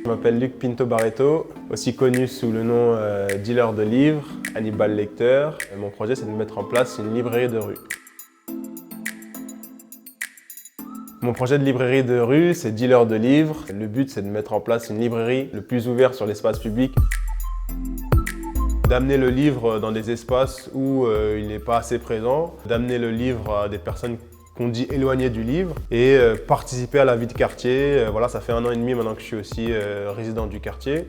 Je m'appelle Luc Pinto Barreto, aussi connu sous le nom dealer de livres, Hannibal Lecter. Mon projet, c'est de mettre en place une librairie de rue. Mon projet de librairie de rue, c'est dealer de livres. Le but, c'est de mettre en place une librairie le plus ouverte sur l'espace public. D'amener le livre dans des espaces où il n'est pas assez présent, d'amener le livre à des personnes qu'on dit éloignées du livre et participer à la vie de quartier. Voilà, ça fait 1 an et demi maintenant que je suis aussi résident du quartier.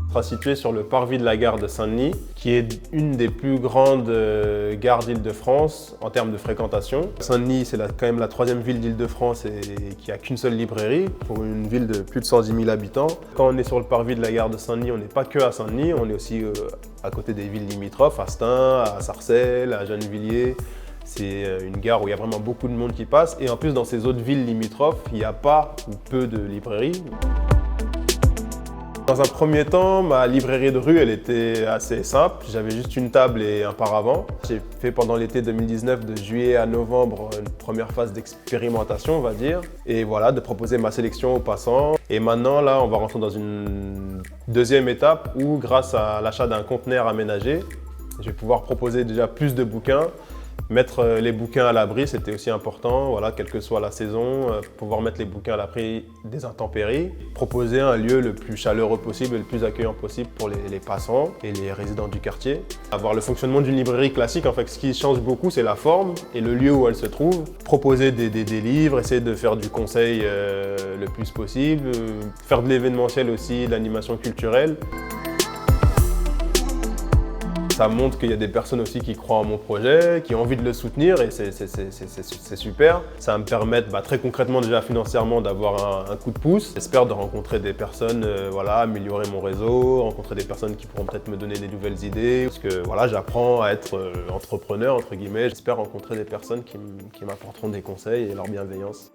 On sera situé sur le parvis de la gare de Saint-Denis, qui est une des plus grandes gares d'Île-de-France en termes de fréquentation. Saint-Denis, c'est quand même la 3e ville d'Île-de-France et qui n'a qu'une seule librairie pour une ville de plus de 110 000 habitants. Quand on est sur le parvis de la gare de Saint-Denis, on n'est pas que à Saint-Denis, on est aussi à côté des villes limitrophes, à Stein, à Sarcelles, à Gennevilliers. C'est une gare où il y a vraiment beaucoup de monde qui passe. Et en plus, dans ces autres villes limitrophes, il n'y a pas ou peu de librairies. Dans un premier temps, ma librairie de rue, elle était assez simple. J'avais juste une table et un paravent. J'ai fait pendant l'été 2019, de juillet à novembre, une première phase d'expérimentation, on va dire. Et voilà, de proposer ma sélection aux passants. Et maintenant, là, on va rentrer dans une deuxième étape où, grâce à l'achat d'un conteneur aménagé, je vais pouvoir proposer déjà plus de bouquins. Mettre les bouquins à l'abri, c'était aussi important, voilà, quelle que soit la saison, pouvoir mettre les bouquins à l'abri des intempéries, proposer un lieu le plus chaleureux possible et le plus accueillant possible pour les passants et les résidents du quartier. Avoir le fonctionnement d'une librairie classique, en fait, ce qui change beaucoup, c'est la forme et le lieu où elle se trouve. Proposer des livres, essayer de faire du conseil le plus possible, faire de l'événementiel aussi, de l'animation culturelle. Ça montre qu'il y a des personnes aussi qui croient en mon projet, qui ont envie de le soutenir et c'est super. Ça va me permettre très concrètement déjà financièrement d'avoir un coup de pouce. J'espère de rencontrer des personnes, voilà, améliorer mon réseau, rencontrer des personnes qui pourront peut-être me donner des nouvelles idées. Parce que voilà, j'apprends à être entrepreneur entre guillemets. J'espère rencontrer des personnes qui m'apporteront des conseils et leur bienveillance.